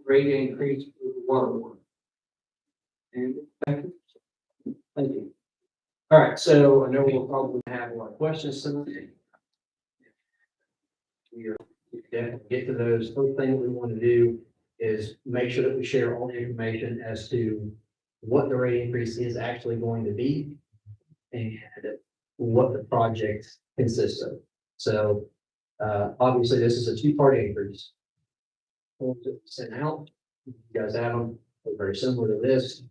rate increase for the water board. And thank you. Thank you. All right, so I know we'll probably have a lot of questions tonight. We definitely get to those. First thing we want to do is make sure that we share all the information as to what the rate increase is actually going to be and what the project consists of. So obviously this is a two-part increase. Forms that we sent out, you guys have them, they're very similar to this.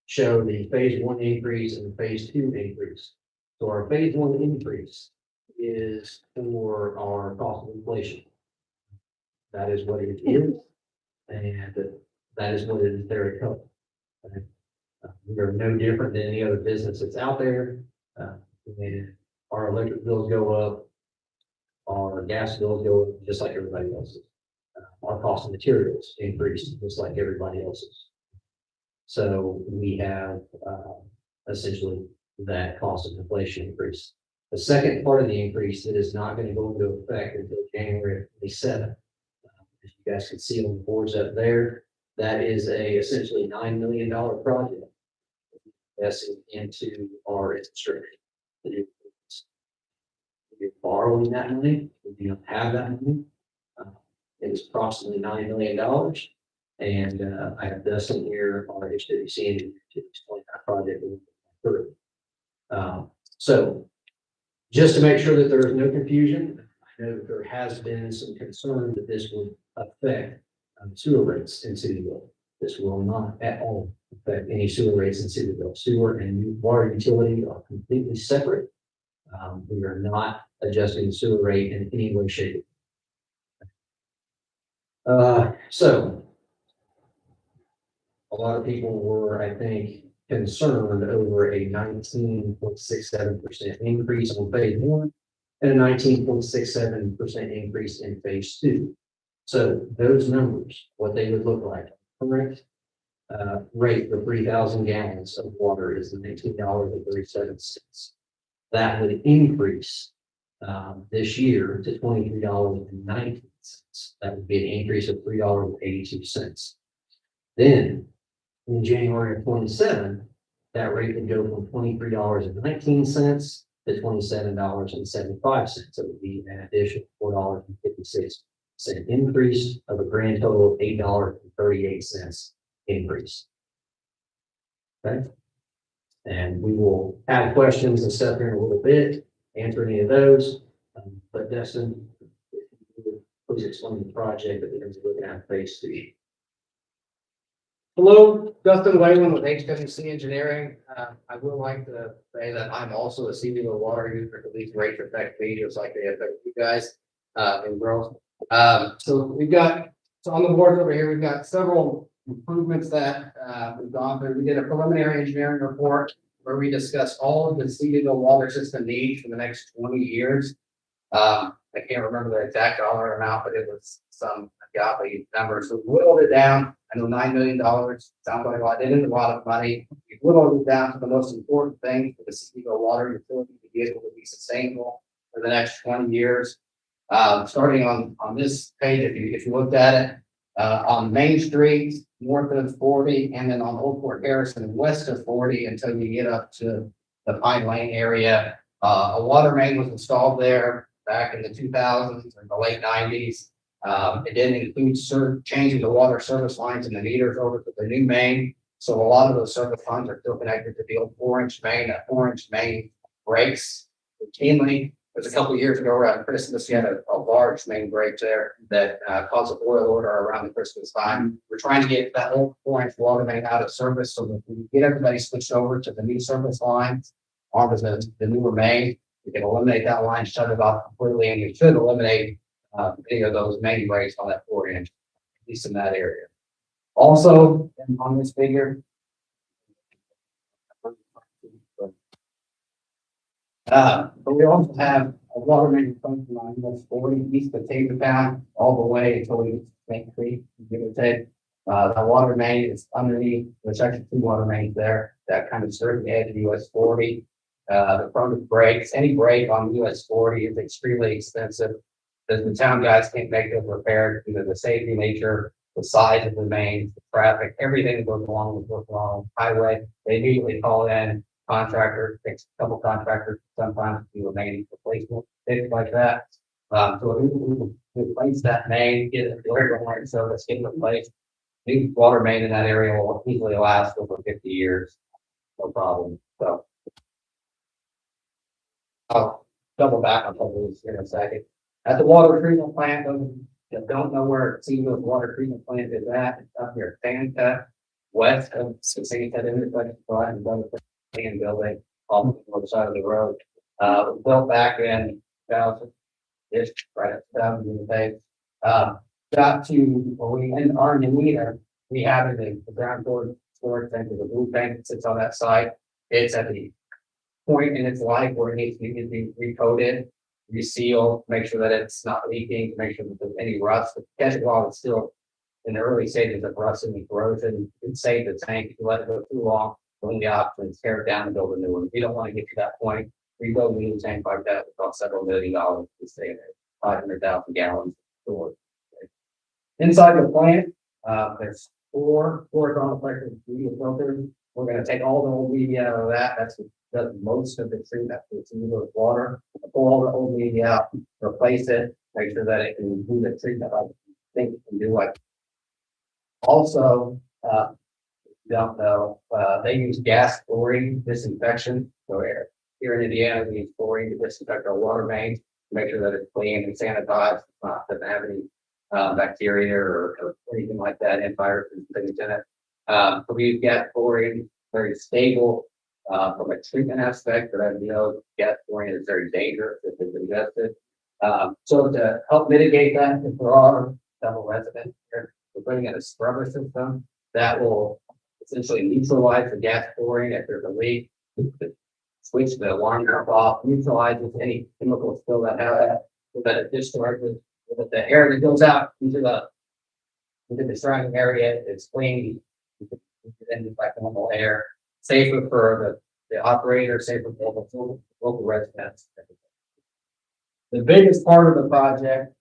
Show the phase one increase and the phase two increase. So our phase one increase is for our cost of inflation. That is what it is, and that is what it is there to cover. We are no different than any other business that's out there. And our electric bills go up, our gas bills go up just like everybody else's. Our cost of materials increase just like everybody else's. So we have essentially that cost of inflation increase. The second part of the increase that is not going to go into effect until January 27th. As you guys can see on the boards up there, that is essentially $9 million project investing into our infrastructure. You're borrowing that money, we don't have that money. It is approximately $9 million. And I have Dustin here, our HWC engineer, to explain that project a little bit further. So just to make sure that there is no confusion, I know that there has been some concern that this would affect sewer rates in Cityville. This will not at all affect any sewer rates in Cityville. Sewer and water utility are completely separate. We are not adjusting the sewer rate in any way, shape. So a lot of people were, I think, concerned over a 19.67% increase on phase one and a 19.67% increase in phase two. So those numbers, what they would look like, correct? Rate for 3,000 gallons of water is $19.37. That would increase this year to $23.19. That would be an increase of $3.82. Then in January of 27, that rate would go from $23.19 to $27.75. It would be an additional $4.56 increase of a grand total of $8.38 increase. Okay. And we will have questions and stuff here in a little bit, answer any of those. But Dustin, please explain the project that we're looking at phase two. Hello, Dustin Whalen with HWC Engineering. I would like to say that I'm also a CBO water user, because these rates affect me just like they affect you guys and girls. So we've got, so on the board over here, we've got several improvements that we've gone through. We did a preliminary engineering report where we discussed all of the CBO water system needs for the next 20 years. I can't remember the exact dollar amount, but it was some godly number. So we whittled it down. I know $9 million sounds like a lot. It is a lot of money. We whittled it down to the most important thing for the CBO water utility to be able to be sustainable for the next 20 years. Starting on this page, if you looked at it, on Main Street, north of 40, and then on Old Fort Harrison, west of 40, until you get up to the Pine Lane area. A water main was installed there back in the 2000s or the late 90s. It didn't include changing the water service lines and the meters over to the new main. So a lot of those service lines are still connected to the old 4-inch main. That 4-inch main breaks routinely. It was a couple of years ago around Christmas, you had a large main break there that caused a boil order around the Christmas time. We're trying to get that old 4-inch water main out of service so that we get everybody switched over to the new service lines or the newer main. We can eliminate that line, shut it off completely, and you should eliminate any of those main breaks on that 4-inch, at least in that area. Also, on this figure, but we also have a water main function on US 40 east of Tatertown all the way until we Main Creek, give or take. That water main is underneath. There's actually 2 water mains there that kind of serve the edge of US 40. The front breaks. Any break on US 40 is extremely expensive. The town guys can't make those repairs due to the safety nature the size of the mains, the traffic, everything that goes along with what's along the highway. They immediately call in contractors, takes a couple contractors sometimes to do a main replacement, things like that. So we replace that main, get it clear, so let's get it replaced. New water main in that area will easily last over 50 years, no problem. So I'll double back on this in a second. At the water treatment plant, those that don't know where Seago's water treatment plant is at, it's up here, Santa, west of Santa intersection, and another plan building on the north side of the road. Built back in 2000, ish, right at 2000 days. Got to, when we in our new meter, we have it in the ground storage tank, the blue tank that sits on that site. It's at the point in its life where it needs to be recoated, reseal, make sure that it's not leaking, make sure that there's any rust. Catch it while it's still in the early stages of rust and corrosion. You can save the tank if you let it go too long. Only the option is tear it down and build a new one. If you don't want to get to that point, rebuild a new tank like that would cost several $1 million to stay there. 500,000 gallons stored. Inside the plant, there's four horizontal pressure media filters. We're going to take all the old media out of that. That's what does most of the treatment with water. Pull all the old media out, replace it, make sure that it can do the treatment I think it can do. Like also, don't know, they use gas chlorine disinfection. So here in Indiana, we use chlorine to disinfect our water mains, make sure that it's clean and sanitized, doesn't have any bacteria or anything like that, and viruses and things in it. So we use gas chlorine, very stable from a treatment aspect, but as you know, gas chlorine is very dangerous if it's ingested. So to help mitigate that, if there are several residents here, we're putting in a scrubber system that will essentially neutralize the gas chlorine if there's a leak. Switch the alarm pump off, neutralizes any chemical spill that has, so that it discharges, so that the air that goes out into the surrounding area is clean, then just like normal air, safer for the operator, safer for the local residents. The biggest part of the project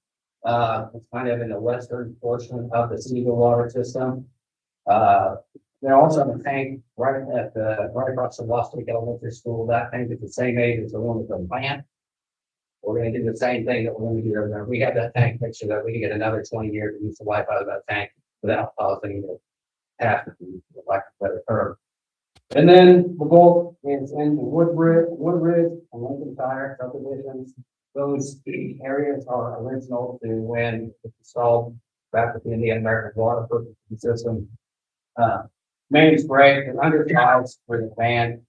is kind of in the western portion of the Seago water system. They're also have a tank right across the Lost Lake Elementary School. That tank is the same age as the one with the plant. We're going to do the same thing that we're going to do there. We have that tank, make sure that we can get another 20 years to use the life out of that tank without causing half of the lack of better term. And then the goal is in the Woodridge and Lincoln Tire subdivisions. Those areas are original to when it's installed back with the Indian American Water Purchasing System. Main spray and undersides for the fan.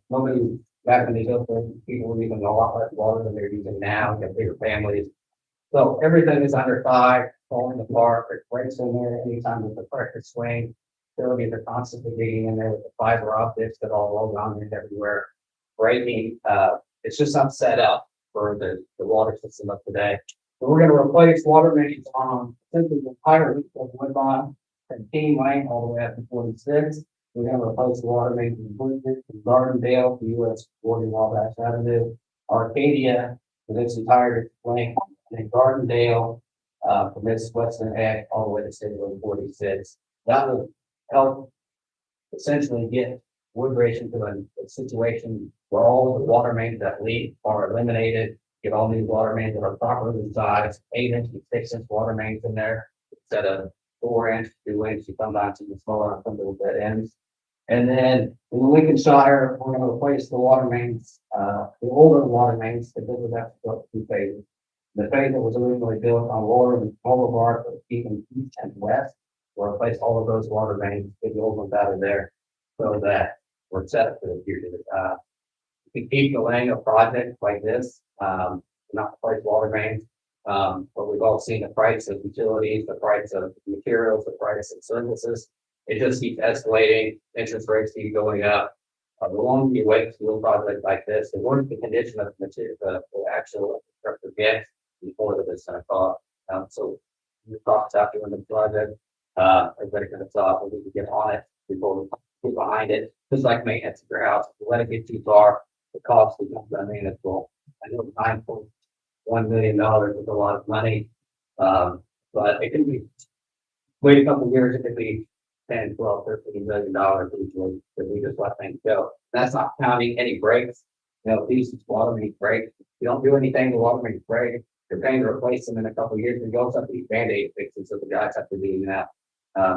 Nobody back when they built them, people were using a lot less water than they're using now, get bigger families. So everything is underside, falling apart, there's breaks in there anytime with the pressure swing. Facilities are constantly digging in there with the fiber optics that all roll around and everywhere. Breaking, it's just not set up for the water system of today. So we're going to replace water mains on simply the entire length of Woodbine from King Lane all the way up to 46. We're going to replace the water mains in Woodbridge, from Gardendale to US 40 Wabash Avenue, Arcadia with its entire length, and then Gardendale from its western edge all the way to State Road 46. That will help essentially get Woodbridge into a situation where all the water mains that leak are eliminated, get all new water mains that are properly sized, 8-inch and 6-inch water mains in there instead of 4-inch, 2-inch. You come down to the smaller on some little dead ends. And then in Lincolnshire, we're going to replace the water mains, the older water mains that did that two phases. The phase that was originally built on Laurel and Boulevard for keeping east and west. We'll replace all of those water mains, get the old ones out of there, so that we're set up for the future. We keep delaying a project like this, not replace water mains, but we've all seen the price of utilities, the price of materials, the price of services. It just keeps escalating. Interest rates keep going up. The longer you wait to do a project like this, the worse the condition of the material, the actual infrastructure gets before the it's going to cost. So we talked after when the project. Everybody kind of thought we could get on it before we get behind it. Just like maintenance of your house, if you let it get too far, the cost becomes unmanageable. I know $9.1 million is a lot of money, but it can be wait a couple of years, it could be 10, 12, $13 million usually, if we just let things go. That's not counting any breaks. These water main break, you don't do anything, the water main break, you're paying to replace them in a couple of years, and you also have these Band-Aid fixes, so the guys have to do that.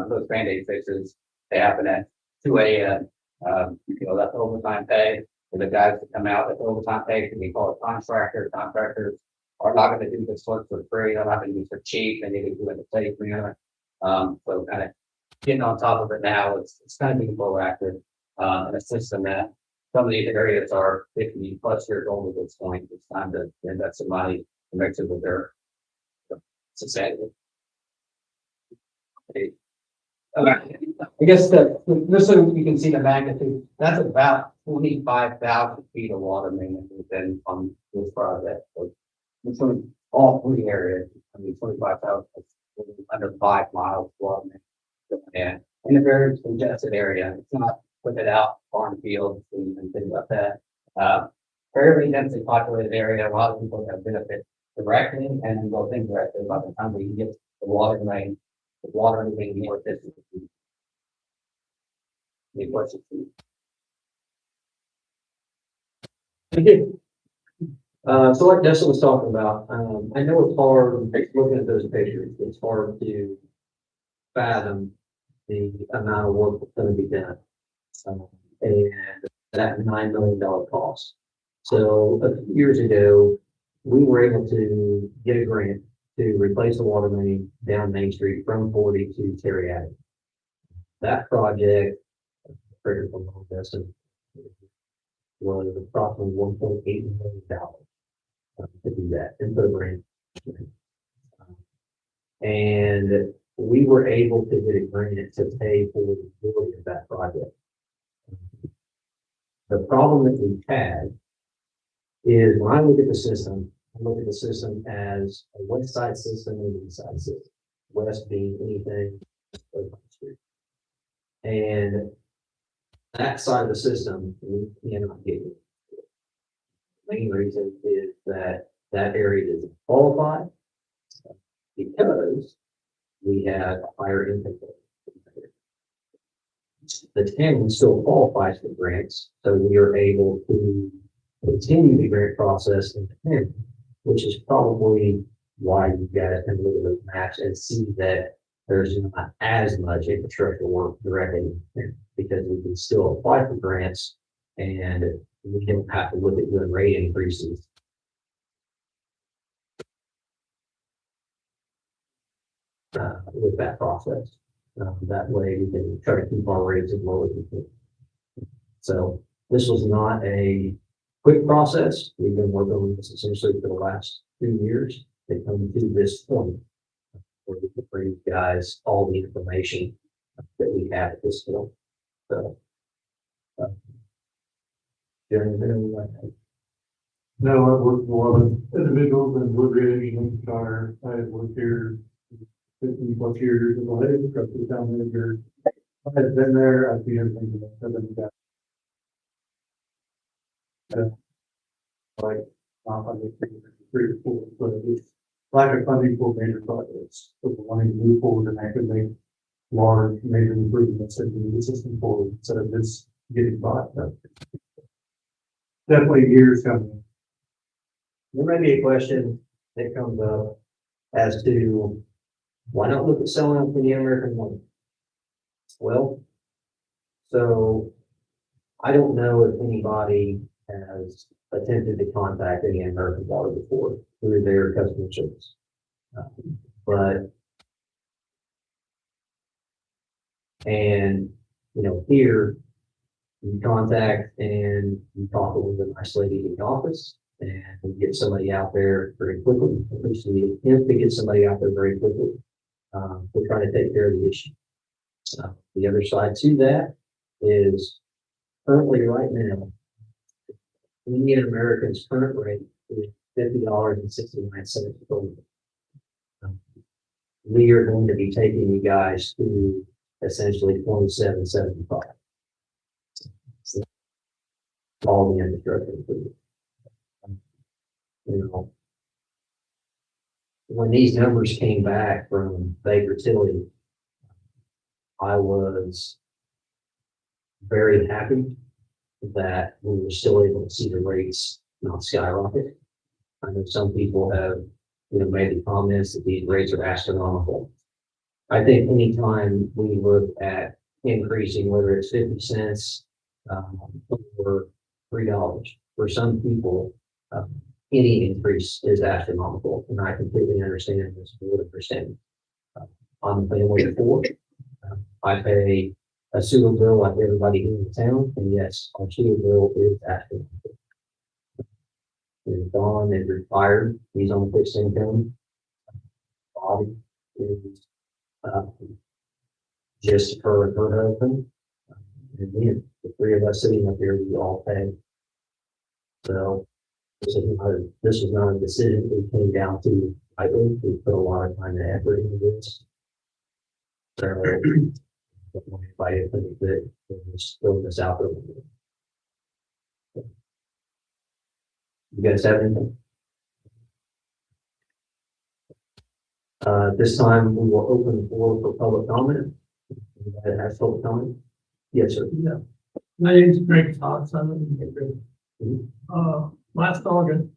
Those Band-Aid fixes, they happen at 2 AM. That's overtime pay for the guys that come out, that's overtime pay, can be called contractors. Contractors are not gonna do this work for free, they're not gonna do it for cheap, they need to do it in a safe manner. So kind of getting on top of it now, it's kind of being proactive, in a system that some of these areas are 50+ years old at this point. It's time to invest some money to make sure that they're sustainable. Okay. I guess just so you can see the magnitude, that's about 25,000 feet of water main that we've been on this project. So it's from all 3 areas. 25,000 under 5 miles of water main. And in a very congested area, it's not put it out farm fields and things like that. Fairly densely populated area, a lot of people have benefit directly and both indirectly. By the time we get the water main, the water moving more efficient. Any questions? So like Dustin was talking about, I know it's hard, looking at those pictures, it's hard to fathom the amount of work that's gonna be done. And that $9 million cost. So a few years ago, we were able to get a grant to replace the water main down Main Street from 40 to Terry Avenue. That project, figured from long distance, was approximately $1.8 million to do that and put a grant. And we were able to get a grant to pay for the majority of that project. The problem that we've had is when I look at the system, I look at the system as a west side system and an east side system. West being anything over the street. And that side of the system, we cannot get it. The main reason is that that area is qualified because we have a higher income rate. The town still qualifies for grants, so we are able to continue the grant process in the town, which is probably why you guys can look at those maps and see that there's not as much infrastructure work directly in the town, because we can still apply for grants and we don't have to look at doing rate increases. With that process. That way we can try to keep our rates as low as we can. So this was not a quick process. We've been working on this essentially for the last 2 years. They come to this point where we can bring you guys all the information that we have at this point. So, No, I've worked for a lot of individuals in Woodridge and Lincolnshire. I have worked here 15+ years as a head infrastructure town manager. I have been there, I've seen everything that I've been back. Like, funding 3 or 4, but it's lack of funding for major projects. So we're wanting to move forward and actually make large major improvements in the system forward instead of just getting by. Definitely years coming. There may be a question that comes up as to why not look at selling out for the American one? Well, so I don't know if anybody has attempted to contact any American Water before through their customer service. But here you contact and you talk with a nice lady in the office and we get somebody out there very quickly. At least we attempt to get somebody out there very quickly. We're trying to take care of the issue. The other side to that is currently right now, Indian American's current rate is $50.69 per month. We are going to be taking you guys to essentially $27.75. All the infrastructure included. When these numbers came back from Baker Tilly, I was very happy that we were still able to see the rates not skyrocket. I know some people have, made the comments that these rates are astronomical. I think anytime we look at increasing, whether it's 50 cents, or $3, for some people, any increase is astronomical, and I completely understand this, would understand. I'm a family of four. I pay a sewer bill like everybody in the town, and yes, our sewer bill is astronomical. And Don is retired, he's on fixed income. Bobby is, just her and her husband. And then the three of us sitting up here, we all pay. So this is not a decision we came down to. I think we put a lot of time and effort into this. So, I don't want anybody to think that we're just throwing this out there. You guys have anything? This time we will open the floor for public comment. Anybody has public comment? Yes, sir. Yeah. My name's Greg Fox. I'm last August,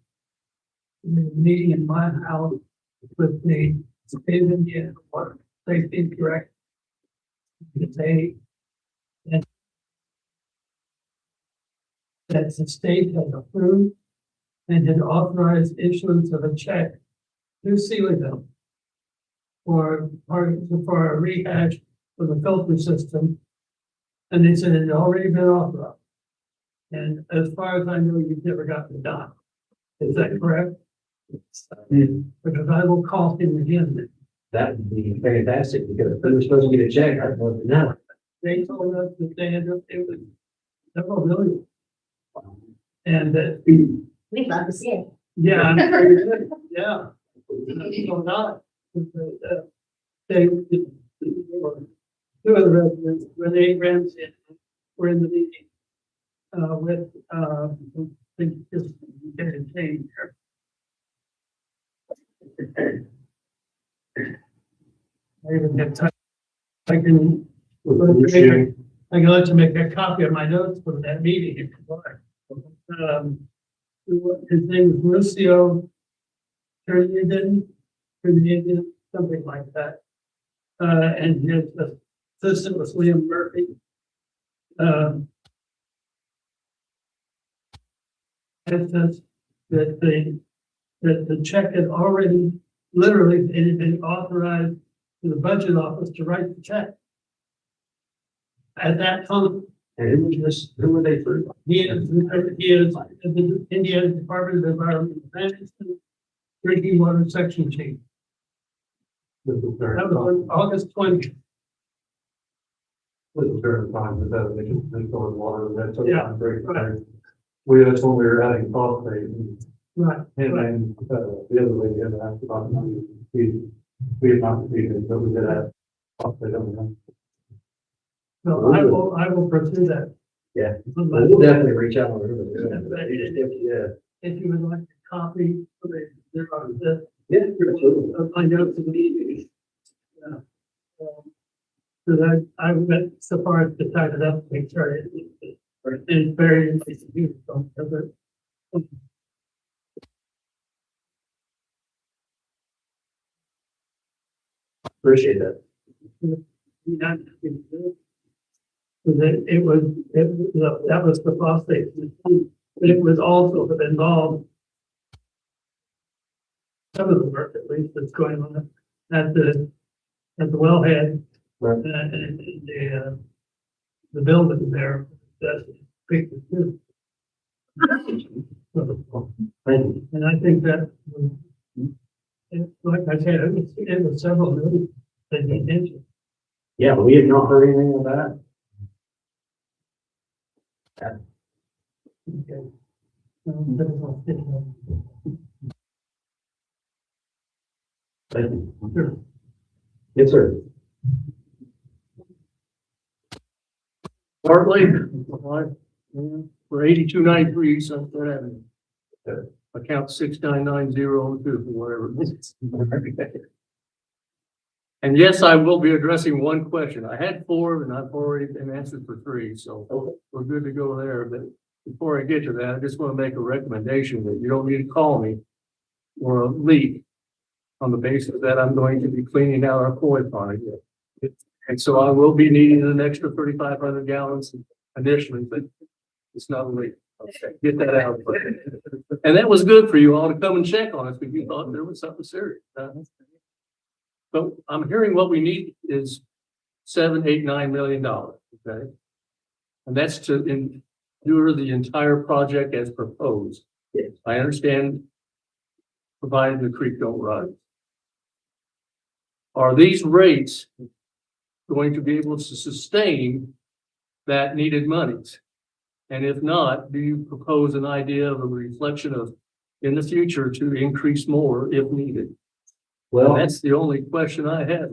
the meeting in my house with the state of Indiana Water Safety Director. They, and that the state had approved and had authorized issuance of a check to Sealyville for a rehash for the filter system. And they said it had already been authorized. And as far as I know, you've never gotten it done. Is that correct? Because I will call him again. That would be fantastic, because if we were supposed to get a check, I'd love to know. They told us that they had, it was several million. And that, We'd love to see it. yeah, I'm very good, yeah. So not, they, two of the residents, Renee Ramsey, were in the meeting. With, I think just get it changed here. I even have time. I can let you make a copy of my notes from that meeting if you like. His name is Lucio Trinidad, something like that. And his assistant was Liam Murphy. It says that the check had already, literally, it had been authorized to the budget office to write the check. At that time, And who were they through? he is the Indiana Department of Environmental Management, drinking water section chief. That was on August 20th. This was during the time that they just stored water, that took Yeah, time break. right. That's when we were adding phosphate. Right. And then, the other lady had asked about, we had not completed, but we did have phosphate on them. So I will pursue that. Yeah. We'll definitely reach out on her. Yeah. If you would like a copy of it, there are the, Yeah, absolutely. I know it's a meeting. Yeah. So that I went so far as to type it up, make sure it's very nice to do. Appreciate that. That was the phosphate. But it was also involved some of the work, at least, that's going on at the wellhead. Right. And the building there, that's big too. Thank you. And I think that, like I said, it was several million that he mentioned. Yeah, but we have not heard anything of that. Okay. But it's all fitting. Thank you. Sure. Yes, sir. Bartley, for 8293 Sunset Avenue. Account 699002, whatever it is. And yes, I will be addressing one question. I had four and I've already been answered for three, so Okay. we're good to go there. But before I get to that, I just want to make a recommendation that you don't need to call me or a leak on the basis that I'm going to be cleaning out our koi pond. And so I will be needing an extra 3,500 gallons initially, but it's not a leak. Okay, get that out. And that was good for you all to come and check on us because you thought there was something serious. But I'm hearing what we need is $7, $8, $9 million, okay? And that's to endure the entire project as proposed. Yes. I understand, provided the creek don't rise. Are these rates going to be able to sustain that needed monies? And if not, do you propose an idea of a reflection of in the future to increase more if needed? Well, That's the only question I have.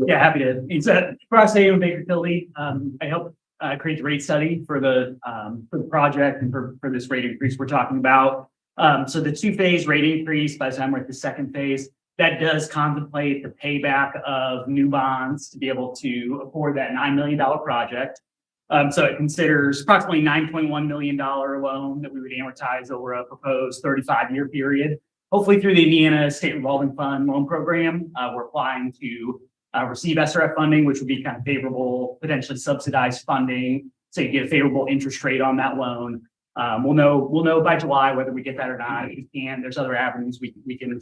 Yeah, happy to. It's Ross A. with Baker Tilly. I helped create the rate study for the project and for this rate increase we're talking about. So the two-phase rate increase, by the time we're at the second phase, that does contemplate the payback of new bonds to be able to afford that $9 million project. So it considers approximately $9.1 million loan that we would amortize over a proposed 35-year period. Hopefully through the Indiana State Revolving Fund loan program, we're applying to receive SRF funding, which would be kind of favorable, potentially subsidized funding. So you get a favorable interest rate on that loan. We'll know by July whether we get that or not. If we can, there's other avenues we can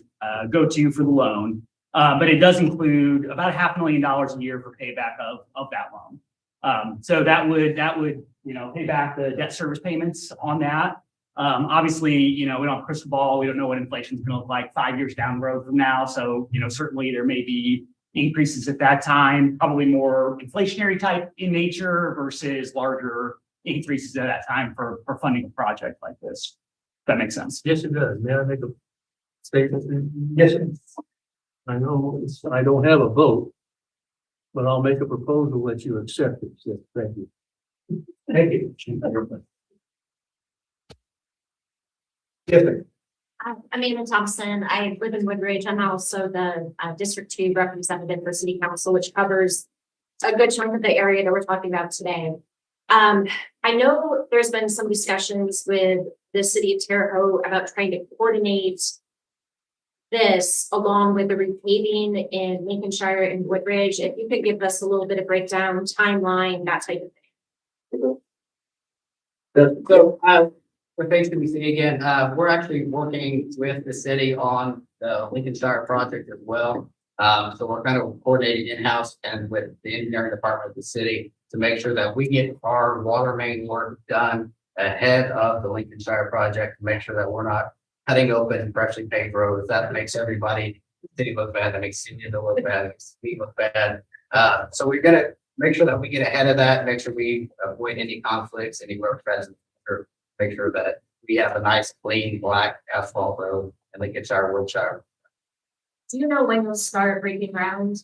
go to for the loan. But it does include about $500,000 a year for payback of that loan. So that would pay back the debt service payments on that. Obviously, we don't have a crystal ball. We don't know what inflation is going to look like 5 years down the road from now. So, certainly there may be increases at that time, probably more inflationary type in nature versus larger increases at that time for funding a project like this. If that makes sense. Yes, it does. May I make a statement? yes, sir. I know I don't have a vote, but I'll make a proposal that you accept it. So, thank you. Thank you. Yes, sir. Amanda Thompson. I live in Woodridge. I'm also the District 2 representative for City Council, which covers a good chunk of the area that we're talking about today. I know there's been some discussions with the City of Terre Haute about trying to coordinate this along with the repaving in Lincolnshire and Woodridge. If you could give us a little bit of breakdown, timeline, that type of thing. So, with HWC again, we're actually working with the city on the Lincolnshire project as well. So we're kind of coordinating in-house and with the engineering department of the city to make sure that we get our water main work done ahead of the Lincolnshire project, to make sure that we're not cutting open freshly paved roads. That makes everybody, the city look bad, that makes City look bad, that makes me look bad. So we're gonna make sure that we get ahead of that, make sure we avoid any conflicts, any road present, or make sure that we have a nice clean black asphalt road in Lincolnshire, Woodshire. Do you know when you'll start breaking ground?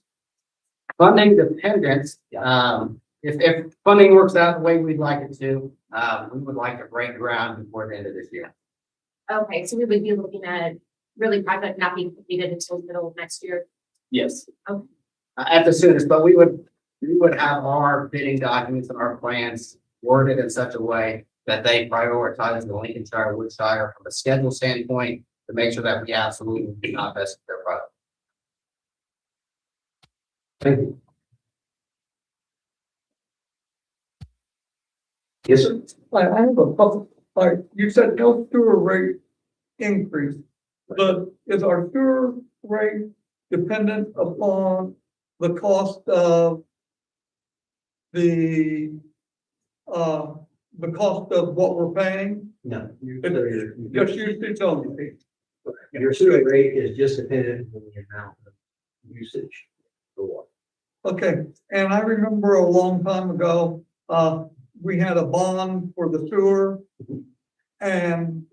Funding dependent, if funding works out the way we'd like it to, we would like to break ground before the end of this year. Okay, so we would be looking at really project not being completed until the middle of next year. Yes. Okay. At the soonest, but we would have our bidding documents and our plans worded in such a way that they prioritize the Lincolnshire, Woodshire from a schedule standpoint to make sure that we absolutely do not mess with their product. Thank you. Yes, sir. I have a couple, like, you said no sewer rate increase, but is our sewer rate dependent upon the cost of the cost of what we're paying? No. Just usage only. Your sewer rate is just dependent on the amount of usage for water. Okay, and I remember a long time ago, we had a bond for the sewer. And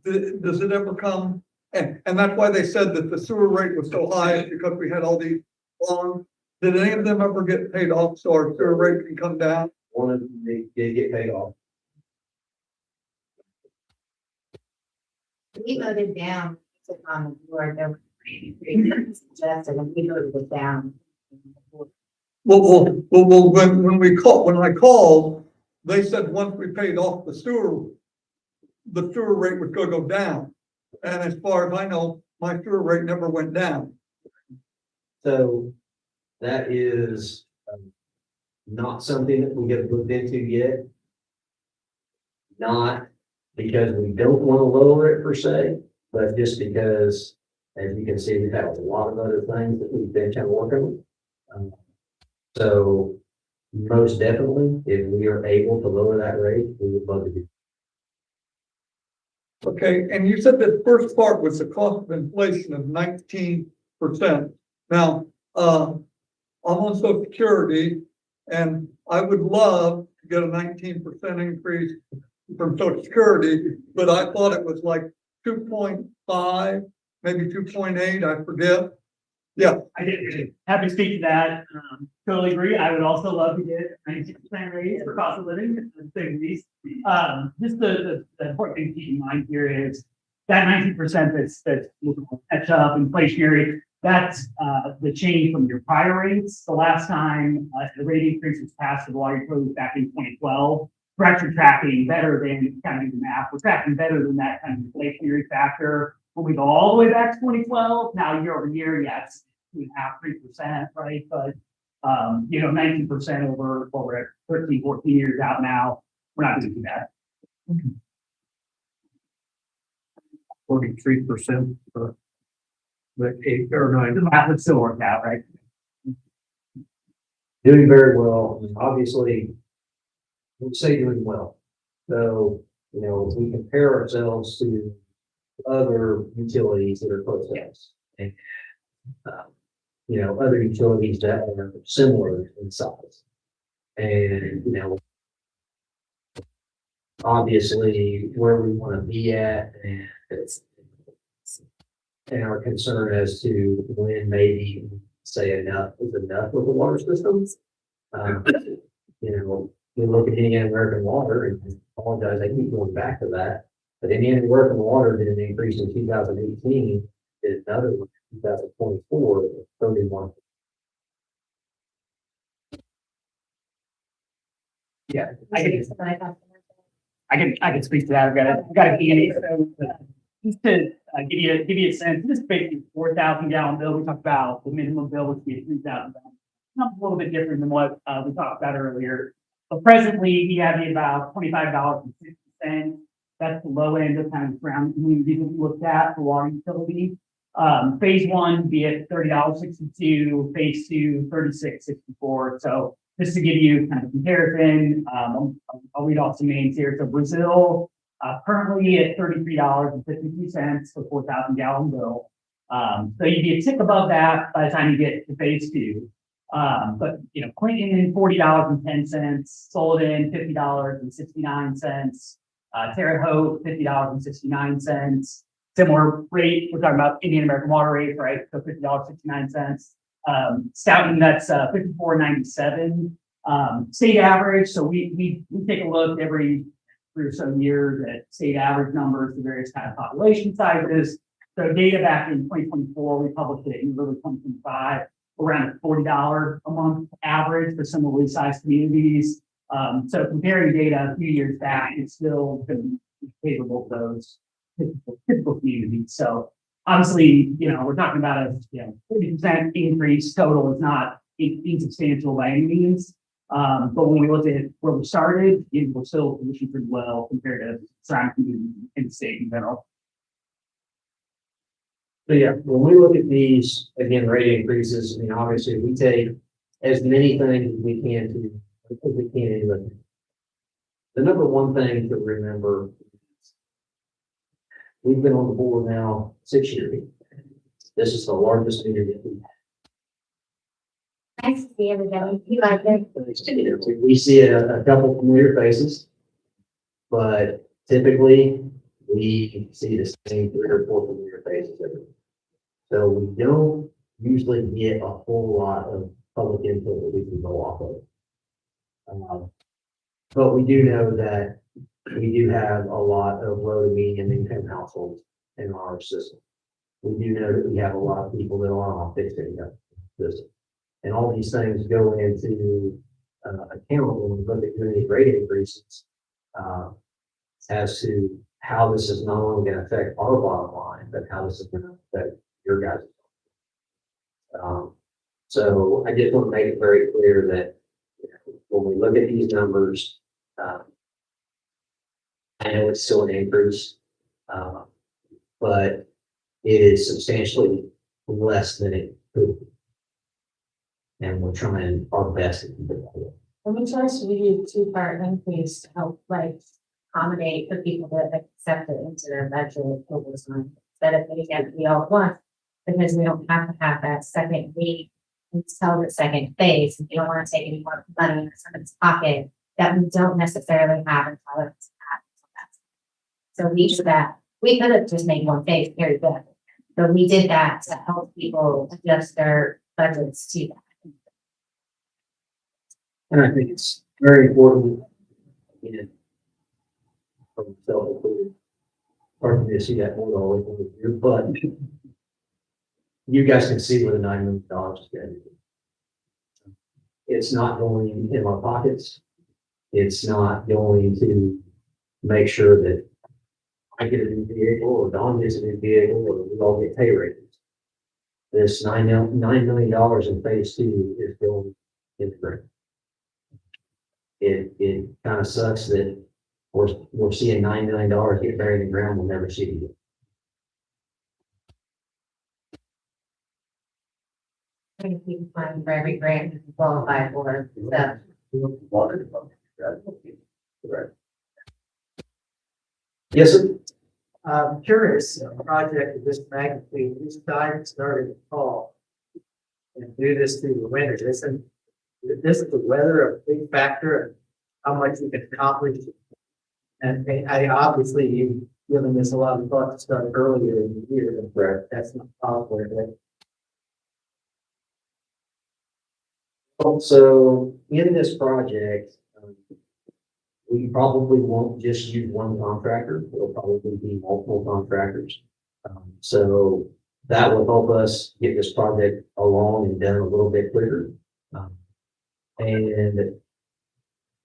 does it ever come, and that's why they said that the sewer rate was so high, because we had all these bonds. Did any of them ever get paid off, so our sewer rate can come down? One of them, they did get paid off. We voted down, on the board, there were Suggested and we voted it down. Well, when I called, they said once we paid off the sewer rate was gonna go down. And as far as I know, my sewer rate never went down. So that is not something that we have looked into yet. Not because we don't want to lower it per se, but just because, as you can see, we've had a lot of other things that we've been kind of working on. So most definitely, if we are able to lower that rate, we would love to do. Okay, and you said the first part was the cost of inflation of 19%. Now, I'm on Social Security, and I would love to get a 19% increase from Social Security, but I thought it was like 2.5, maybe 2.8, I forget. Yeah, I did, happy to speak to that. Totally agree. I would also love to get 19% raise for cost of living, at the very least. Just the important thing to keep in mind here is that 19% that's catch up inflationary, that's the change from your prior rates. The last time the rate increase was passed for the water utilities back in 2012, we're actually tracking better than kind of the math. We're tracking better than that kind of inflationary factor. When we go all the way back to 2012, now year over year, yes, 2.5%, 3%, right? But 19% over 13, 14 years out now, we're not going to do that. 43%, like 8 or 9. The math would still work out, right? Doing very well. Obviously, we say doing well. So, if we compare ourselves to other utilities that are close to us, and other utilities that are similar in size, and obviously where we want to be at, and our concern as to when maybe say enough is enough with the water systems. We look at Indiana American Water, and I apologize, I keep going back to that, but Indiana American Water did an increase in 2018, did another one in 2024, 31. Yeah, I can speak to that. I've got a handy. So just to give you a sense, this is basically 4,000 gallon bill. We talked about the minimum bill would be 3,000. A little bit different than what we talked about earlier. But presently, we have about $25.60. That's the low end of kind of surrounding communities that we looked at for water utility. Phase one be at $30.62, phase two, $36.64. So just to give you kind of comparison, I'll read off some names here. So Brazil, currently at $33.52 for 4,000 gallon bill. So you'd be a tick above that by the time you get to phase two. But Clinton, $40.10, Sullivan, $50.69, Terre Haute, $50.69. Similar rate, we're talking about Indian American Water rate, right? So $50.69. Stoughton, that's $54.97. State average. So we take a look every 3 or so years at state average numbers, the various kind of population sizes. So data back in 2024, we published it in early 2025, around $40 a month average for similarly sized communities. So comparing data a few years back, it's still been favorable to those typical communities. So obviously, we're talking about a 30% increase total is not insubstantial by any means. But when we look at where we started, we're still positioned pretty well compared to surrounding communities in the state in general. So yeah, when we look at these, again, rate increases, obviously we take as many things as we can into it. The number one thing to remember, we've been on the board now 6 years. This is the largest meeting that we've had. Nice to see everybody. You like it? We see a couple familiar faces, but typically we see the same 3 or 4 familiar faces every week. So we don't usually get a whole lot of public input that we can go off of. But we do know that we do have a lot of low to medium income households in our system. we do know that we have a lot of people that are on fixed income. This, and all these things go into account when we look at doing these rate increases as to how this is not only going to affect our bottom line, but how this is going to affect your guys'. So I just want to make it very clear that when we look at these numbers, I know it's still an increase, but it is substantially less than it could be. And we're trying our best to keep it that way. And we try to do two-part increase to help like accommodate the people that accept it into their budget over time. Instead of getting it all at once, because we don't have to have that second week until the second phase. We don't want to take any more money in someone's pocket that we don't necessarily have until it's happened. So we did that. We could have just made one phase, very good. But we did that to help people adjust their budgets to that. And I think it's very important, you know, for myself included, hard to see that more all over the year, but you guys can see where the $9 million is going to be. It's not going in our pockets. It's not going to make sure that I get a new vehicle or Don gets a new vehicle or we all get pay raises. This $9 million in phase two is going into grant. It kind of sucks that we're seeing $9 million get buried in the ground. We'll never see it again. I think we can find for every grant we qualify for. So Water department. Right. Yes, sir. I'm curious, a project of this magnitude, this time started in the fall. And do this through the winter, isn't the weather a big factor in how much you can accomplish? And I obviously you've given this a lot of thought to start earlier in the year, but that's not possible, but So in this project, we probably won't just use one contractor. It'll probably be multiple contractors. So that will help us get this project along and done a little bit quicker. And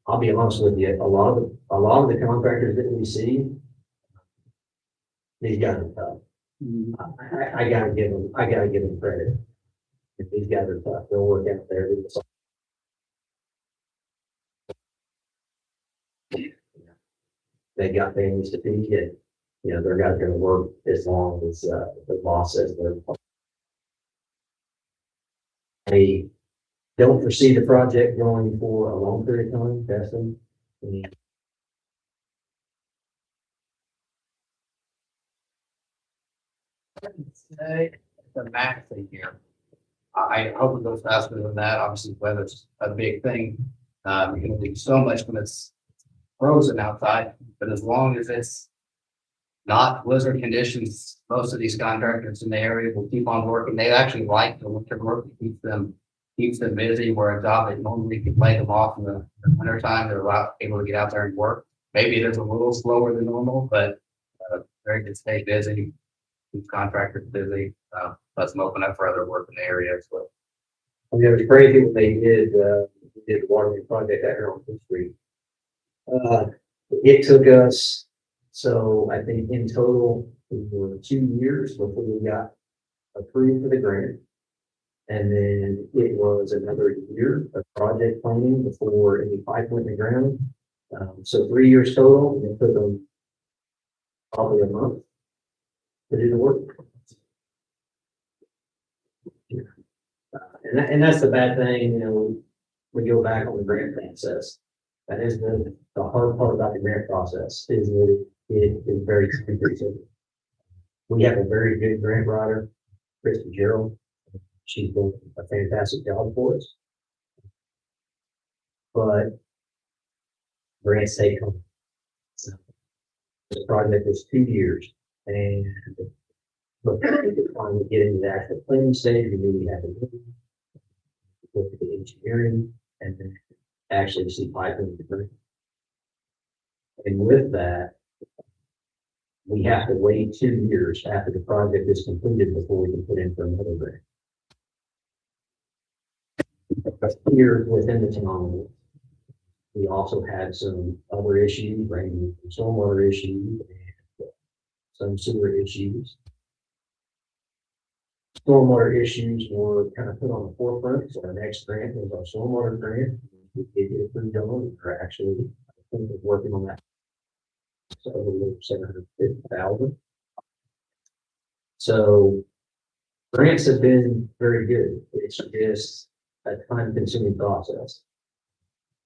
I'll be honest with you, a lot of the contractors that we see, these guys are tough. I gotta give them credit. If these guys are tough, they'll work out there. They got families to feed and, you know, they're not gonna work as long as, the boss says they're. They don't foresee the project going for a long period of time, testing. Say the max thing here. I hope it goes faster than that. Obviously, weather's a big thing. You can do so much when it's frozen outside, but as long as it's not blizzard conditions, most of these contractors in the area will keep on working. They actually like the winter work. It keeps them busy, where a job that normally could lay them off in the winter time, they're able to get out there and work. Maybe it is a little slower than normal, but very good, stay busy, keep contractors busy, lets them open up for other work in the area as well. And it was crazy what they did the watering project out here on Fifth Street. It took us, so I think in total, it was 2 years before we got approved for the grant. And then it was another year of project planning before any pipe went in the ground. So 3 years total, and it took them probably a month to do the work. And that's the bad thing, you know, we go back on the grant process. That is the hard part about the grant process is that it is very complicated. We have a very good grant writer, Christy Gerald. She's doing a fantastic job for us. But grants take time. So this project is 2 years, and before we could finally get into the actual planning stage, we knew we had to look at the engineering and then actually see piping. And with that, we have to wait 2 years after the project is completed before we can put in for another grant. Here within the town, we also had some other issues, ranging from stormwater issues and some sewer issues. Stormwater issues were kind of put on the forefront, so our next grant was our stormwater grant. We did get approved on, or actually, I think we're working on that. So over 750,000. So grants have been very good. It's just a time-consuming process.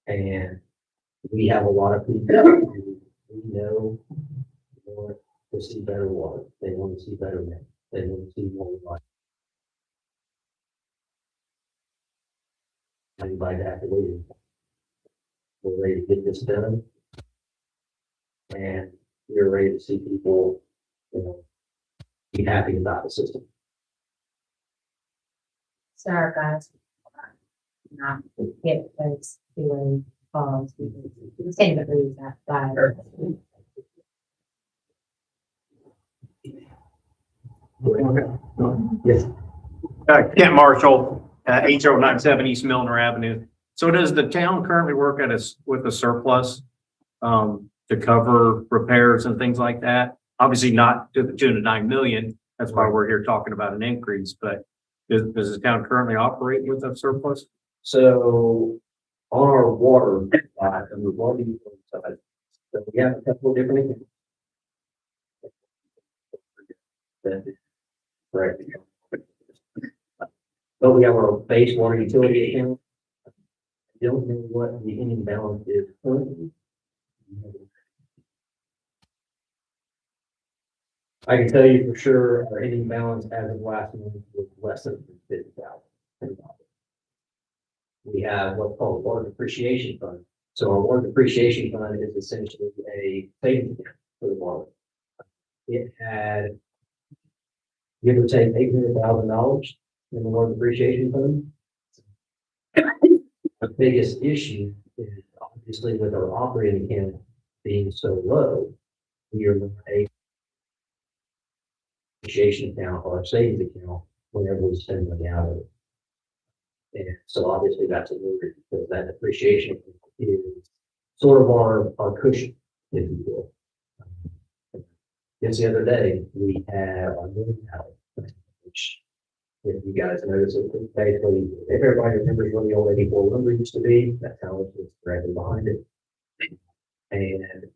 And we have a lot of people who we know want to see better water. They want to see better men. They want to see more life. Anybody have to wait. We're ready to get this done. And we're ready to see people, be happy about the system. So our guys not get those feeling falls. We tend to lose that fire. Yes. Kent Marshall, 8097 East Milner Avenue. So does the town currently work with a surplus to cover repairs and things like that? Obviously not to the tune of 9 million. That's why we're here talking about an increase, but does the town currently operate with a surplus? So on our water side, and the water side, so we have a couple of different accounts. Correct. But we have our base water utility account. I don't know what the ending balance is currently. I can tell you for sure our ending balance as of last month was less than 50,000. We have what's called a water depreciation fund. So our water depreciation fund is essentially a savings account for the water. It had, give or take, $800,000 in the water depreciation fund. The biggest issue is obviously with our operating account being so low, we are not a depreciation account or a savings account whenever we spend money out of it. And so obviously that's a worry because that depreciation is sort of our cushion, if you will. Just the other day, we had our new tower, which if you guys notice, it basically, if everybody remembers what the old 84 lumber used to be, that tower was directly behind it. And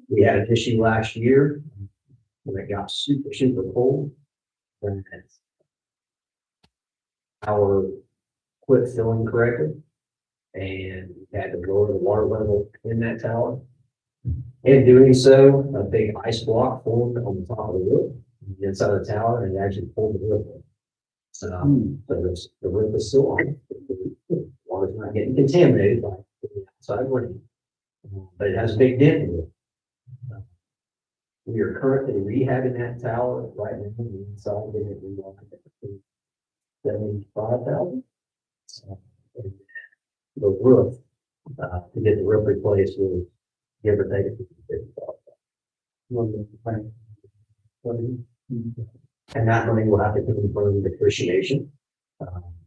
we had an issue last year when it got super, super cold. And our quit filling correctly, and we had to lower the water level in that tower. In doing so, a big ice block formed on the top of the roof, inside the tower, and it actually pulled the roof in. So the roof is still on. The water's not getting contaminated by the outside rain, but it has a big dent in it. We are currently rehabbing that tower right now. The inside getting it remodeled at $75,000. The roof, to get the roof replaced was give or take $50,000. And that money will have to come from depreciation.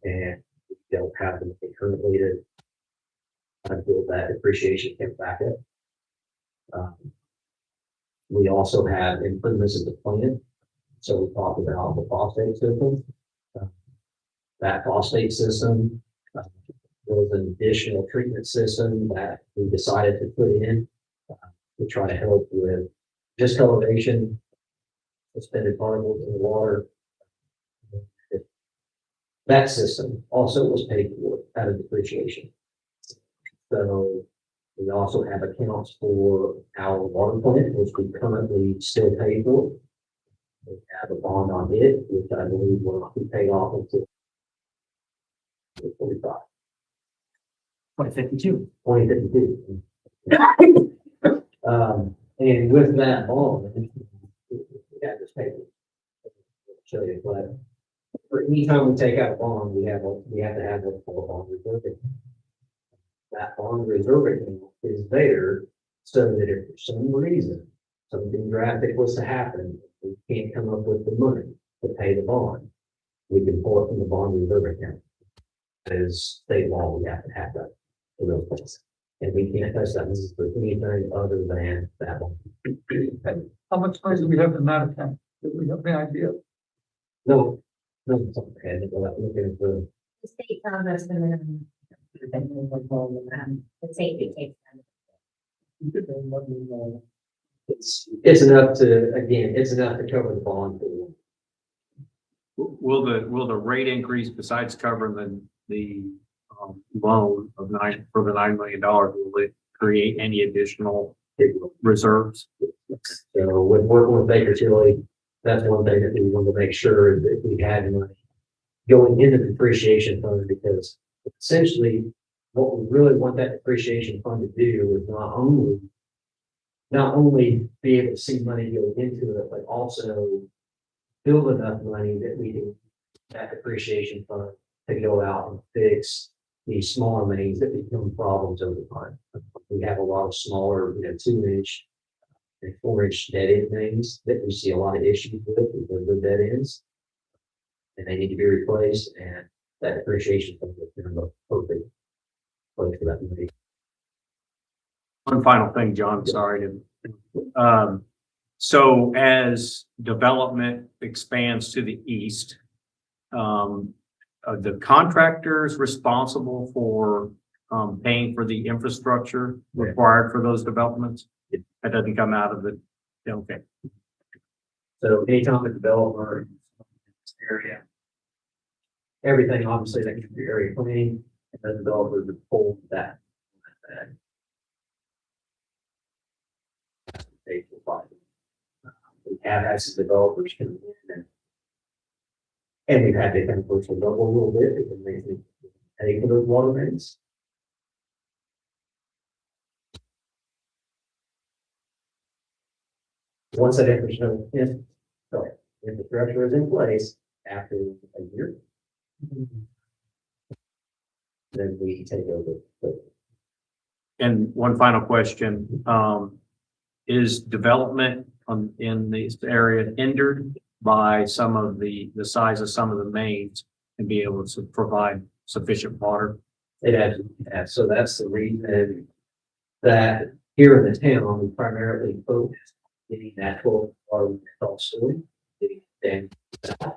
And we don't have the money currently to build that depreciation can back up. We also have improvements in the plan. So we talked about the phosphate system. That phosphate system was an additional treatment system that we decided to put in to try to help with discoloration, suspended particles in the water. That system also was paid for out of depreciation. So we also have accounts for our water plant, which we currently still pay for. We have a bond on it, which I believe will not be paid off until 2045. 2052. 2052. And with that bond, we have this paper. I'll show you, but for any time we take out a bond, we have to have what's called a bond reserve account. That bond reserve account is there so that if for some reason something drastic was to happen, we can't come up with the money to pay the bond. We can pull it from the bond reserve account. That is state law, we have to have that in those places. And we can't touch that for anything other than that one. How much money do we have in that account? Do we have any idea? No, no, it's okay, we'll have to look into The state tells us the minimum. The state dictates them. it's enough to, again, it's enough to cover the bond. Will the rate increase besides covering the loan of for the $9 million, will it create any additional reserves? So with working with Baker Tilly, that's one thing that we want to make sure that we had money going into the depreciation fund, because essentially what we really want that depreciation fund to do is not only be able to see money go into it, but also build enough money that we can that depreciation fund to go out and fix these smaller mains that become problems over time. We have a lot of smaller, 2-inch and 4-inch dead end mains that we see a lot of issues with because they're dead ends. And they need to be replaced, and that depreciation fund is kind of a perfect place for that money. One final thing, John, sorry to, so as development expands to the east, are the contractors responsible for paying for the infrastructure required for those developments? That doesn't come out of the, okay. So anytime a developer in this area, everything obviously that can be area cleaning, and the developer would pull that. We have had some developers come in and we've had to kind of push them up a little bit because they think pay for those water mains. Once that infrastructure is in place after a year, then we take over. And one final question, is development in this area hindered by some of the size of some of the mains and be able to provide sufficient water? It has, so that's the reason that here in the town, we primarily focus on getting that 12 water installed story, getting it down.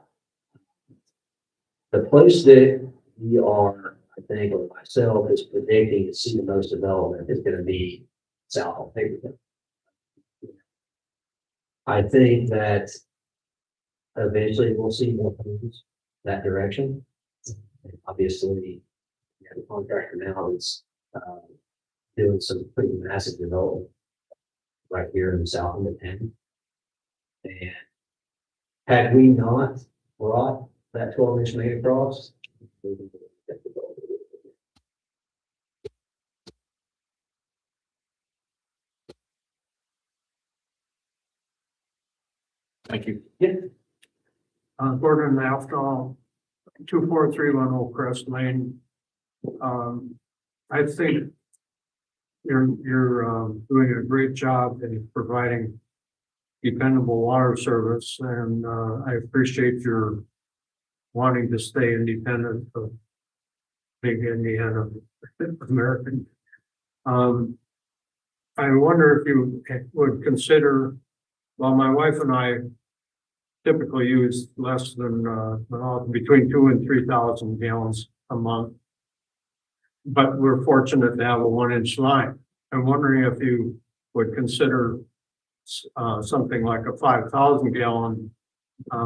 The place that we are, I think, or myself is predicting to see the most development is going to be south of Paperton. I think that eventually we'll see more moves that direction. And obviously, we have a contractor now that's doing some pretty massive development right here in the south of the town. And had we not brought that 12-inch main across, we would have developed it. Thank you. Yeah. Gordon Aftal, 2431 Old Crest Lane. I think you're doing a great job in providing dependable water service, and I appreciate your wanting to stay independent of big Indiana American. I wonder if you would consider, well, my wife and I typically use less than between 2,000 and 3,000 gallons a month, but we're fortunate to have a 1-inch line. I'm wondering if you would consider something like a 5,000 gallon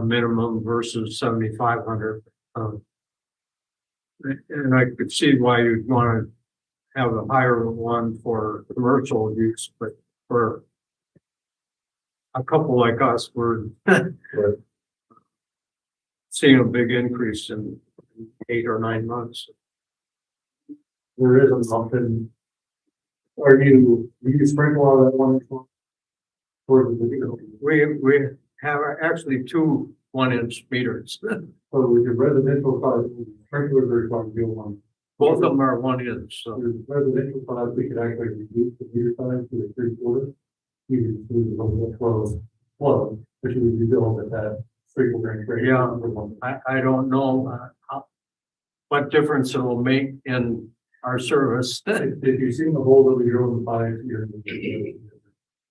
minimum versus 7,500. And I could see why you'd want to have a higher one for commercial use, but for a couple like us, we're seeing a big increase in 8 or 9 months. There is an option. Do you sprinkle out of that 1-inch one? Or is it We have actually 2 1-inch meters. so with your residential side, sprinklers are required to be one. Both of them are 1 inch, so. Your residential side, we could actually reduce the meter size to a 3/4. you lose a little bit flow, which would be built at that frequent range rate. Yeah. I don't know, what difference it will make in our service. If you see the hole that we drilled in 5 years,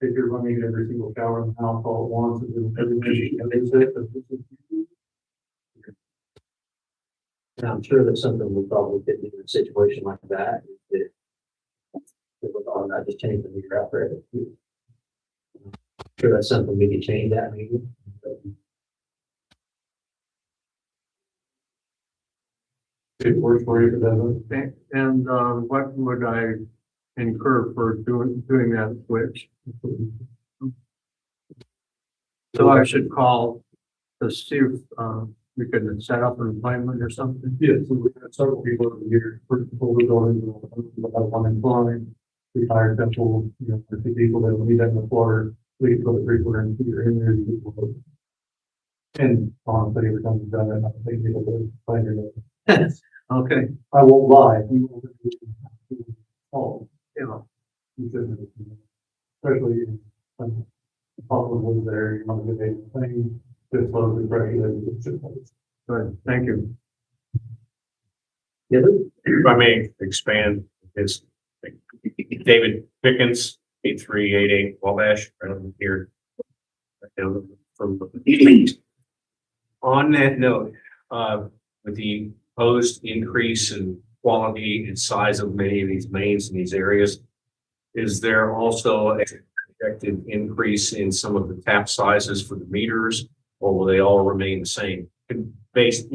if you're running every single shower in the house all at once, and then everything, and they say that And I'm sure that's something we probably could do in a situation like that. If I just change the meter out there. I'm sure that's something we could change that maybe. it works for you, if it doesn't. And, what would I incur for doing that switch? So I should call to see if, we could set up an appointment or something? Yeah, so we had several people over the years, first of all, we're going to about one in line. We hired several, the people that will need that in the water, we put a 3/4 inch heater in there. And honestly, every time we've done it, I think people will find it. Okay, I won't lie. We will do all, you shouldn't, especially when the public was there, you want to get a thing, just close the pressure that it should close. good, thank you. If I may expand, is David Pickens, 8388 Wabash, right over here. Down from on that note, with the proposed increase in quality and size of many of these mains in these areas, is there also a projected increase in some of the tap sizes for the meters, or will they all remain the same? Based,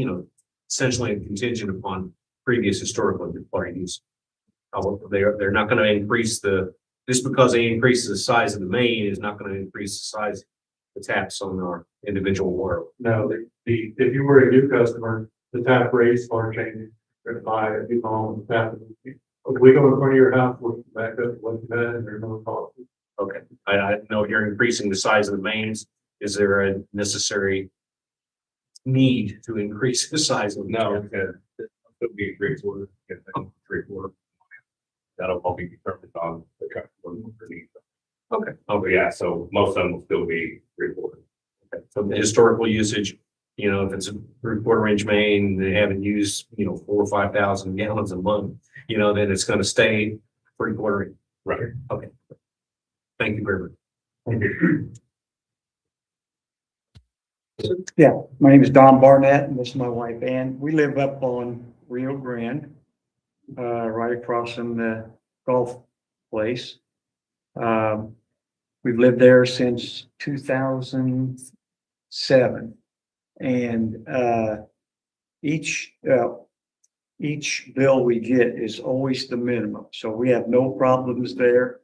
essentially contingent upon previous historical quantities. They're not going to increase just because they increase the size of the main is not going to increase the size of the taps on our individual water. No, if you were a new customer, the tap rates are changing. You're gonna buy a new home, the tap. If we go in front of your house, we'll back up, look at that, and there's no cost. Okay, I know you're increasing the size of the mains. Is there a necessary need to increase the size of? No, it'll be 3/4, 3/4. That'll all be determined on the customer underneath. Okay. Oh, yeah, so most of them will still be 3/4. Okay. So the historical usage, if it's a 3/4 inch main, they haven't used, 4,000 or 5,000 gallons a month, then it's gonna stay 3/4 inch. Right. Okay. Thank you very much. Thank you. Yeah, my name is Don Barnett and this is my wife Ann. We live up on Rio Grande, right across from the golf place. We've lived there since 2007. And, each bill we get is always the minimum. So we have no problems there.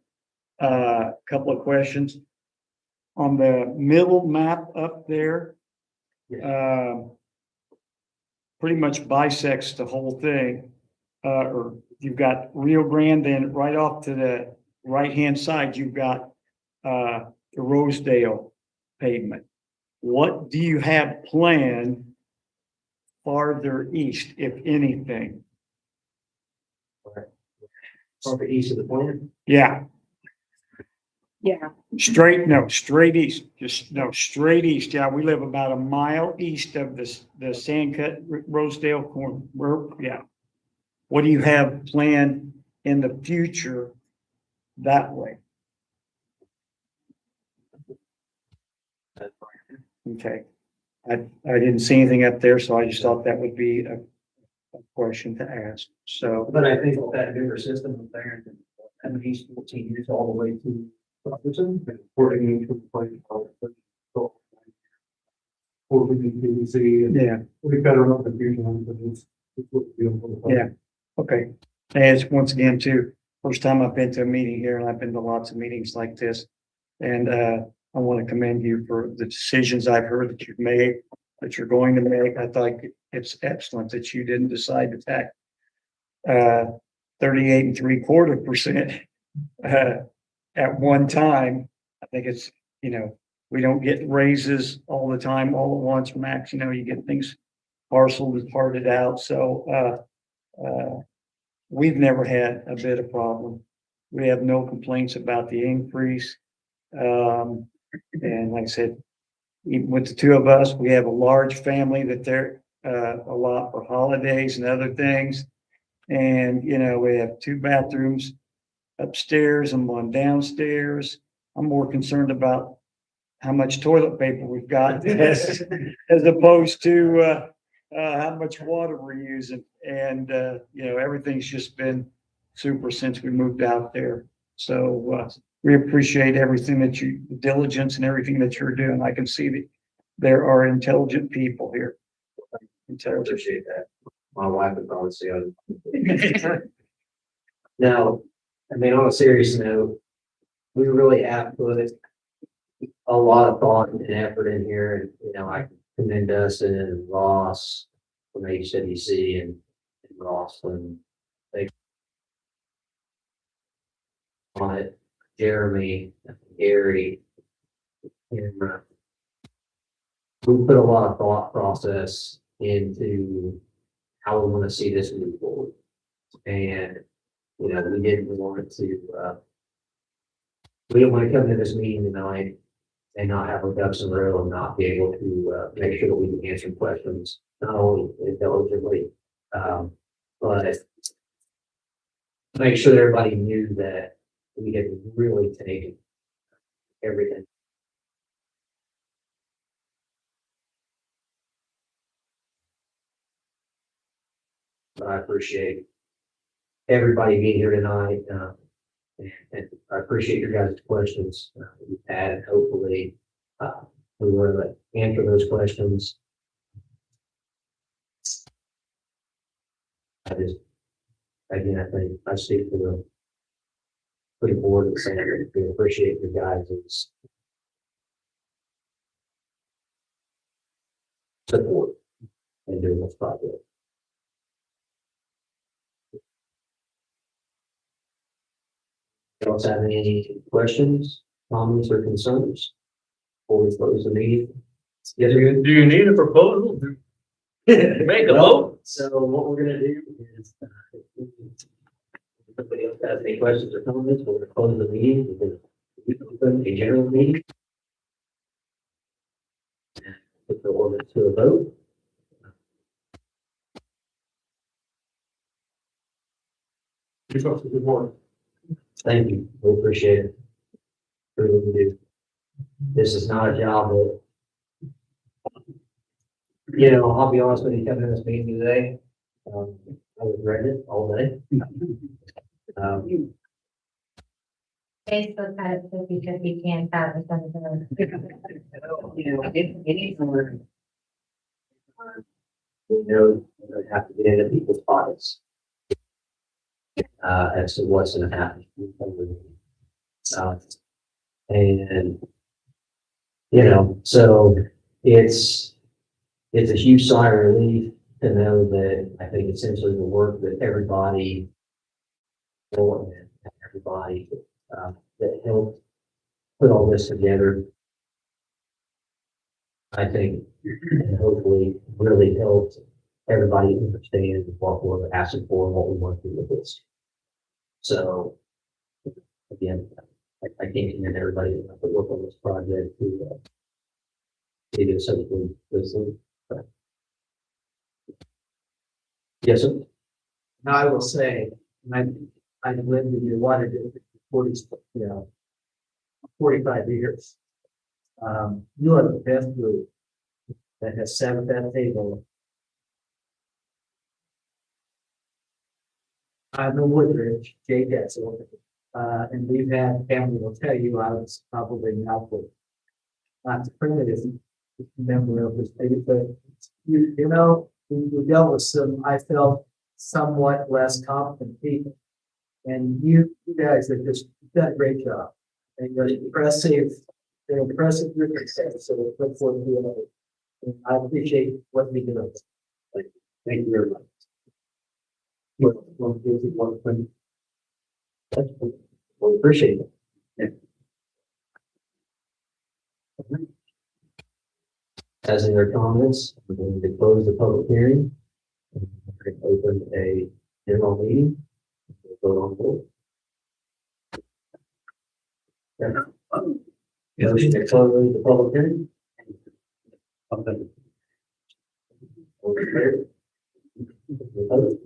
Couple of questions. On the middle map up there, pretty much bisects the whole thing. Or you've got Rio Grande, then right off to the right-hand side, you've got the Rosedale pavement. What do you have planned farther east, if anything? Farther east of the plant. Yeah, Yeah. straight east, straight east. Yeah, we live about a mile east of the Sandcut Rosedale corner. Yeah. What do you have planned in the future that way? Okay. I didn't see anything up there, so I just thought that would be a question to ask. So, But I think with that bigger system up there, and East 14 years all the way to Robertson, and 14 to the place. Or we can PVC, and yeah, we've got our own confusion, but it's what we deal with. yeah. Okay. And it's once again too, first time I've been to a meeting here and I've been to lots of meetings like this. And, I want to commend you for the decisions I've heard that you've made, that you're going to make. I thought it's excellent that you didn't decide to tax 38.75% at one time. I think it's, we don't get raises all the time, all at once, Max. You get things parceled and parted out. So we've never had a bit of problem. We have no complaints about the increase. And like I said, even with the two of us, we have a large family that they're, a lot for holidays and other things. And, you know, we have 2 bathrooms upstairs and 1 downstairs. I'm more concerned about how much toilet paper we've got as opposed to, how much water we're using. And, you know, everything's just been super since we moved out there. So, we appreciate everything that you, the diligence and everything that you're doing. I can see that there are intelligent people here. I Intelligent. appreciate that. My wife would probably say, now, I mean, on a serious note, we really have put a lot of thought and effort in here, and, you know, I commend Dustin and Ross from HWC and Ross from they on it, Jeremy, Gary, and we put a lot of thought process into how we want to see this move forward. And, you know, we didn't want to come to this meeting tonight and not have our ducks in a row and not be able to make sure that we can answer questions, not only intelligently, but make sure that everybody knew that we had really taken everything. But I appreciate everybody being here tonight. And I appreciate your guys' questions you've had, and hopefully we were able to answer those questions. Again, I think I speak for the board and saying that we appreciate your guys' support in doing this project. Else have any questions, comments, or concerns before we close the meeting? Yes, sir. Do you need a proposal? Make a vote? So what we're gonna do is, if nobody else has any questions or comments, we're gonna close the meeting. We're gonna open a general meeting. Put the ordinance to a vote. Good morning. Thank you. We appreciate it. Really do. This is not a job that, you know, I'll be honest with you, coming to this meeting today, I was ready it all day. Facebook had it 50/50 can't have it. You know, anytime we know we have to get into people's pockets as to what's going to happen. And, you know, so it's a huge sigh of relief to know that I think essentially the work that everybody that helped put all this together, I think, and hopefully really helped everybody understand what we're asking for and what we want to do with this. So, again, I can't commend everybody that work on this project to do something this. Yes, sir. Now, I will say, and I've lived in your water district for 45 years. You are the best group that has sat at that table. I'm a Woodridge, Jay Getzel, and we've had family will tell you I was probably not the primitive member of this state, but you know, we dealt with some, I felt somewhat less competent people. And you guys have just done a great job. And you're impressive group of success. So look forward to it. And I appreciate what we do. Thank you very much. We appreciate it. Yeah. As in their comments, we're going to close the public hearing. We're going to open a general meeting. We'll vote on board. Motion to close the public hearing. Okay. All in favor? Opposed?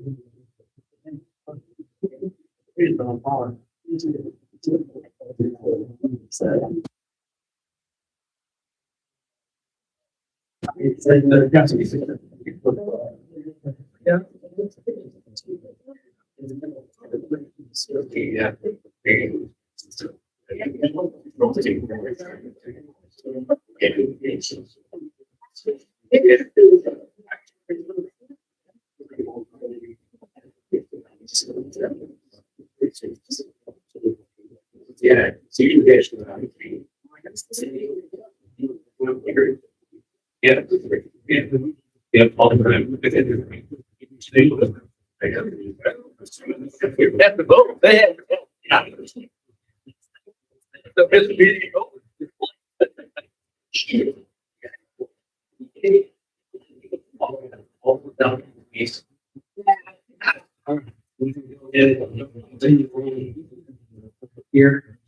Here's the power. Yeah. Yeah. So you guys. Yeah. Yeah. All the time. That's the vote. Yeah. So it's meeting over. Here.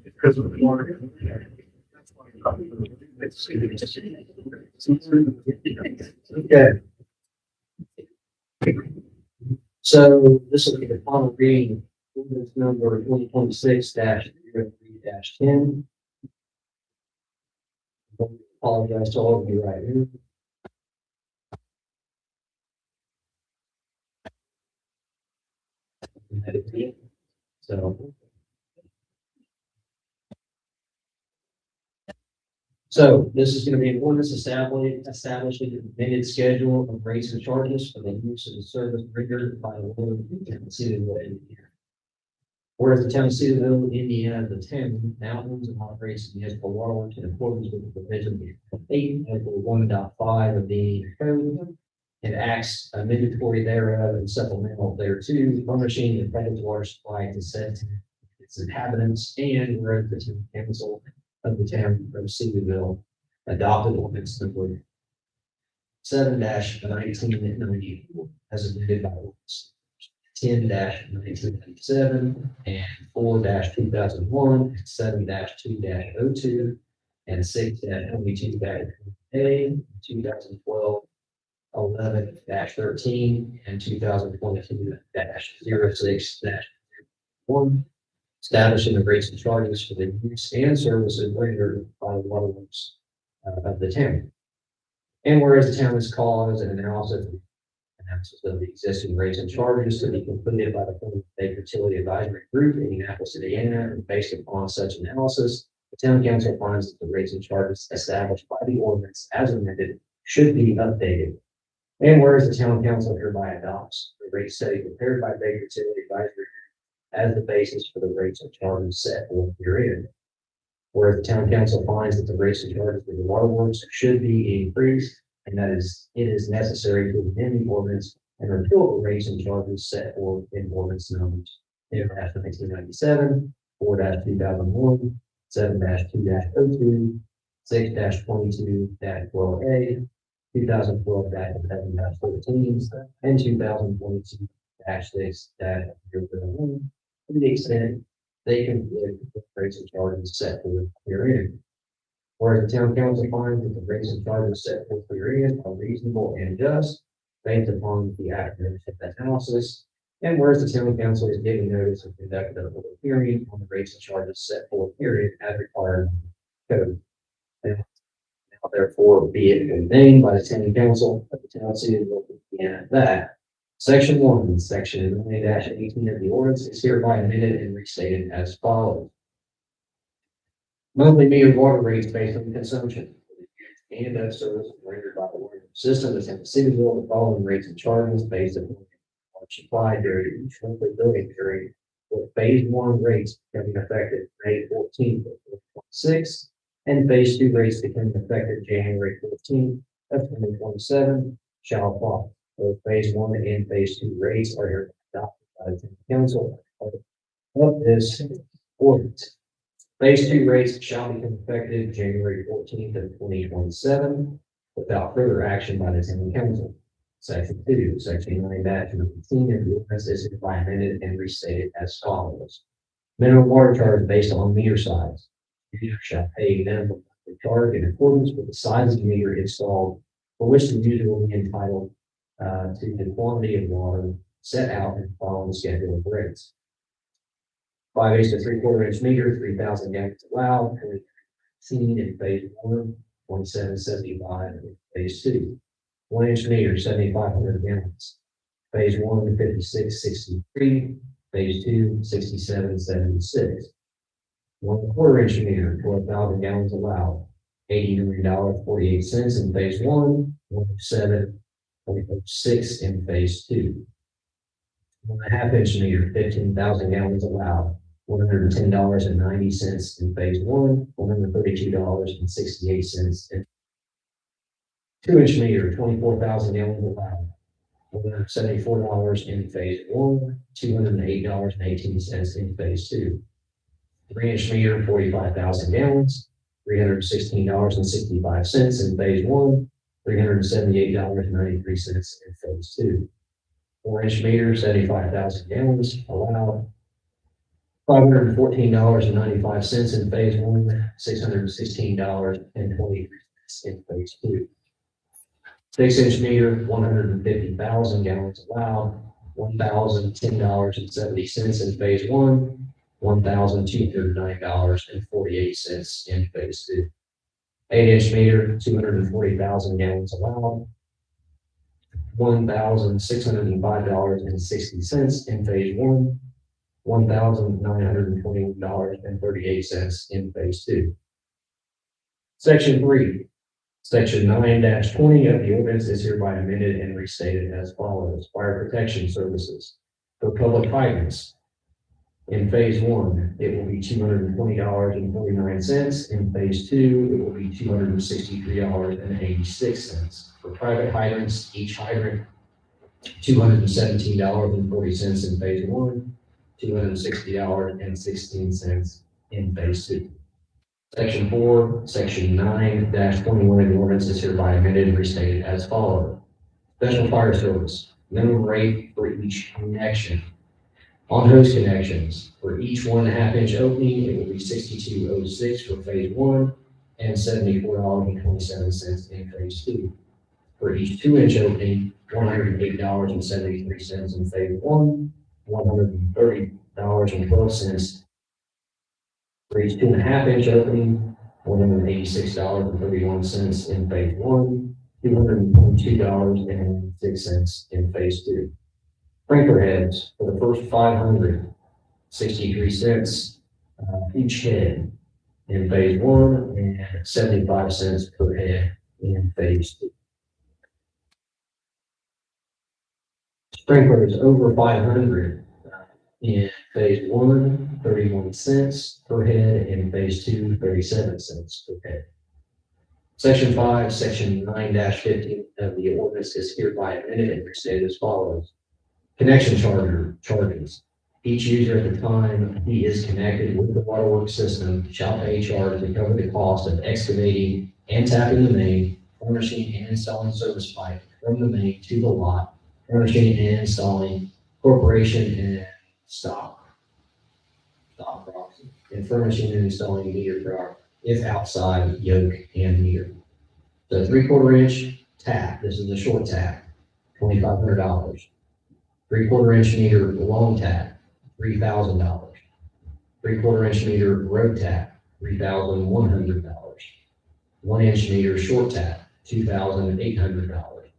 Because of the water. Okay. So this will be the final reading, ordinance number 2026-03-10. Apologize to all of you right here. So this is going to be an ordinance establishing a permitted schedule of rates and charges for the use of the service rendered by the Cedarville, Indiana. Whereas the town of Cedarville, Indiana, the town now owns and operates the municipal water works in accordance with the provision of 8, Article 1.5 of the Indiana Code, and acts mandatory thereof and supplemental thereto, furnishing the federal water supply to said its inhabitants, and whereas the town council of the town of Cedarville adopted ordinance number 7-1994 as amended by ordinance 10-1997 and 4-2001, 7-2-02, and 6-22-A, 2012 11-13, and 2022-06-1, establishing the rates and charges for the use and services rendered by the waterworks of the town. And whereas the town has caused an analysis of the existing rates and charges to be completed by the Baker Utility Advisory Group in Indianapolis, Indiana, and based upon such analysis, the town council finds that the rates and charges established by the ordinance as amended should be updated. And whereas the town council hereby adopts the rate study prepared by Baker Utility Advisory Group as the basis for the rates and charges set forth herein. Whereas the town council finds that the rates and charges for the waterworks should be increased, and that it is necessary to amend the ordinance and repeal the rates and charges set forth in ordinance numbers 1997, 4-2001, 7-2-02, 6-22-12A, 2012-11-14, and 2022-6-001, to the extent they conflict with rates and charges set forth herein. Whereas the town council finds that the rates and charges set forth herein are reasonable and just based upon the accuracy of that analysis. And whereas the town council is giving notice of conduct of a public hearing on the rates and charges set forth herein as required by the code. Now therefore be it ordained by the town council of the town of Cedarville, Indiana, that Section 1, Section 9-18 of the ordinance is hereby amended and restated as follows. Monthly metered water rates based on consumption and of service rendered by the ordinance system is in the city will the following rates and charges based on supply during each monthly billing period, with phase one rates becoming effective May 14th of 2026, and phase two rates becoming effective January 14th of 2027 shall apply. Both phase one and phase two rates are hereby adopted by the council of this ordinance. Phase two rates shall become effective January 14th of 2027 without further action by the town council. Section two, section 9-19 of the ordinance is hereby amended and restated as follows. Minimum water charge based on meter size. User shall pay minimum monthly charge in accordance with the size of the meter installed for which the user will be entitled to the quantity of water set out in the following schedule of rates. 5/8 to 3/4 inch meter, 3,000 gallons allowed, seen in phase one, 2775 in phase two. 1 inch meter, 7,500 gallons. Phase one, 5663, phase two, 6776. 1/4 inch meter, 12,000 gallons allowed, $89.48 in phase one, 107.06 in phase two. 1/2 inch meter, 15,000 gallons allowed, $110.90 in phase one, $132.68 in 2 inch meter, 24,000 gallons allowed, $174 in phase one, $208.18 in phase two. 3 inch meter, 45,000 gallons, $316.65 in phase one, $378.93 in phase two. 4 inch meter, 75,000 gallons allowed, $514.95 in phase one, $616.23 in phase two. 6 inch meter, 150,000 gallons allowed, $1,010.70 in phase one, $1,209.48 in phase two. 8 inch meter, 240,000 gallons allowed, $1,605.60 in phase one, $1,921.38 in phase two. Section three, section 9-20 of the ordinance is hereby amended and restated as follows. Fire protection services for public hydrants. In phase one, it will be $220.49. In phase two, it will be $263.86. For private hydrants, each hydrant, $217.40 in phase one, $260.16 in phase two. Section four, section 9-21 of the ordinance is hereby amended and restated as follows. Special fire service, minimum rate for each connection. On hose connections, for each 1.5 inch opening, it will be $62.06 for phase one and $74.27 in phase two. For each 2 inch opening, $108.73 in phase one, $130.12. For each 2.5 inch opening, $186.31 in phase one, $222.06 in phase two. Sprinkler heads for the first 500, 63 cents each head in phase one and 75 cents per head in phase two. Sprinklers over 500 in phase one, 31 cents per head, in phase two, 37 cents per head. Section 5, section 9-15 of the ordinance is hereby amended and restated as follows. Connection charges. Each user at the time he is connected with the waterworks system shall pay charge to cover the cost of excavating and tapping the main, furnishing and installing service pipe from the main to the lot, furnishing and installing corporation and stop proxy, and furnishing and installing meter proper if outside yoke and meter. The 3/4 inch tap, this is the short tap, $2,500. 3/4 inch meter long tap, $3,000. 3/4 inch meter road tap, $3,100. 1 inch meter short tap, $2,800.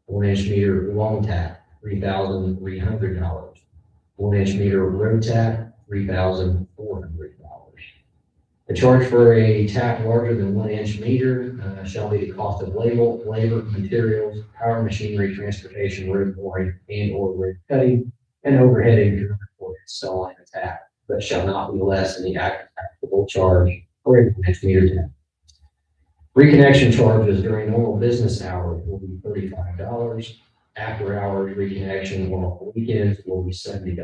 1 inch meter long tap, $3,300. 1 inch meter road tap, $3,400. The charge for a tap larger than 1 inch meter shall be the cost of labor, materials, power, machinery, transportation, road boring, and or road cutting, and overhead incurred for installing the tap, but shall not be less than the applicable charge for a 1 inch meter tap. Reconnection charges during normal business hours will be $35. After hours reconnection on weekends will be $70.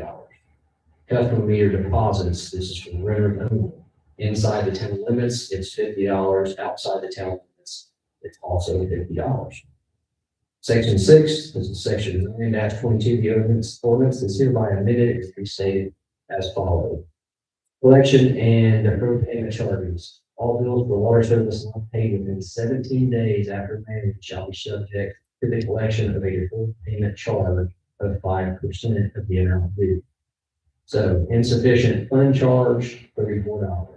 Customer meter deposits, this is for renters only. Inside the town limits, it's $50. Outside the town limits, it's also $50. Section 6, this is section 9-22, the ordinance is hereby amended and restated as follows. Collection and approved payment charges. All bills for water service not paid within 17 days after payment shall be subject to the collection of a deferred payment charge of 5% of the amount due. So insufficient fund charge, $34.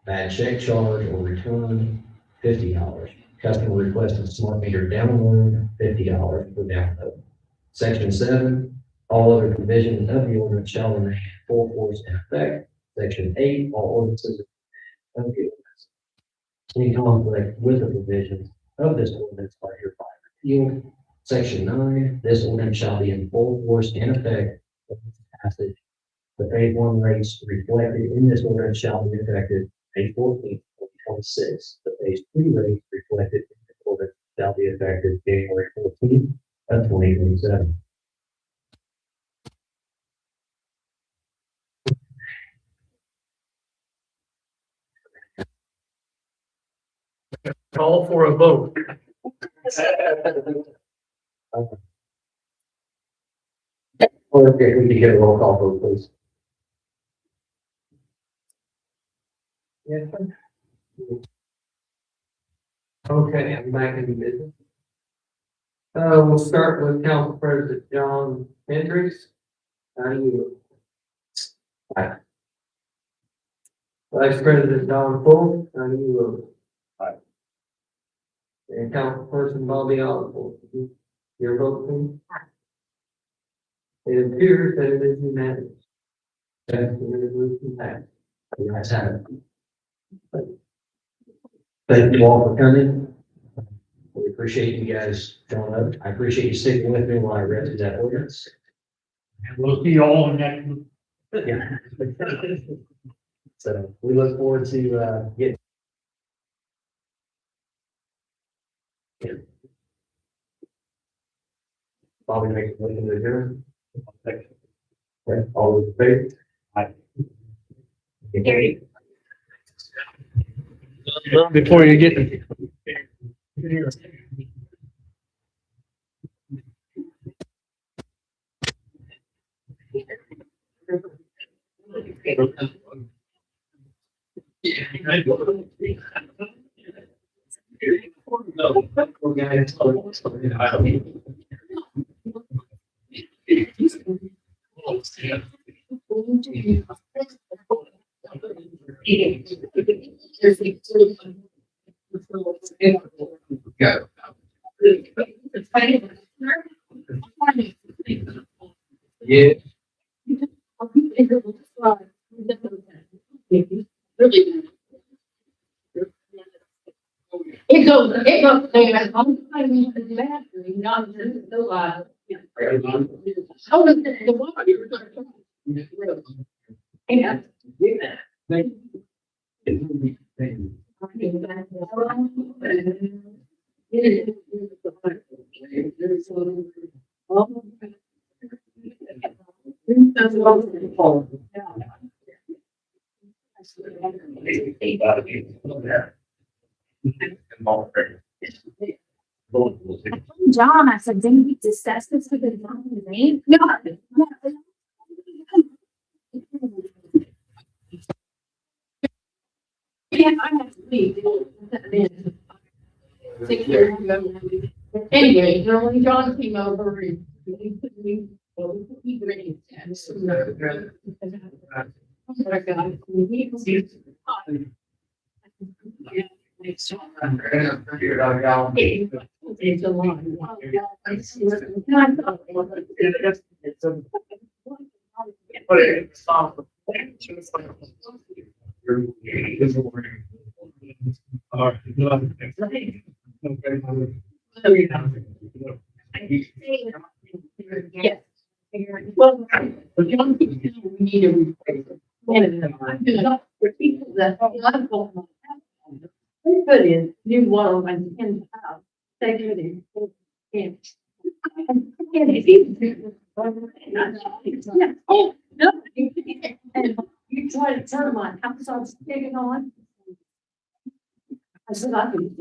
Bad check charge or return, $50. Customer requested smart meter download, $50 for download. Section 7, all other provisions of the ordinance shall remain in full force and effect. Section 8, all ordinances of the ordinance. Any conflict with the provisions of this ordinance are hereby repealed. Section 9, this ordinance shall be in full force and effect of its passage. The phase 1 rates reflected in this ordinance shall be effective May 14th, 2026. The phase 2 rates reflected in this ordinance shall be effective January 14th of 2027. Call for a vote. Or if we could get a roll call vote, please. Okay, I'm back in the business. We'll start with Council President John Hendricks. How do you? Aye. Vice President Don Full, how do you vote? Aye. And Councilperson Bobby Oswald, your vote, please? Aye. It appears that it is unanimous. That's the resolution passed. You guys have it. Thank you all for coming. We appreciate you guys showing up. I appreciate you sticking with me while I read through that ordinance. And we'll see you all next. Yeah. So we look forward to getting. Bobby makes a motion to adjourn. Okay, all those in favor? Aye. Gary. Before you get to. Go. Yeah. It goes there. I'm finding the battery, not the light. How does the water? Yeah. John, I said, didn't we discuss this with the name? No. Yeah, I have to leave. Anyway, when John came over and he ready. It's a line. All right. Yes. Well, but young people, we need to replace it. And for people that a lot of people they put in new water lines in the house, they put in. And it's even. Yeah, oh, no. And you try to turn my house on, taking on. I said, I can.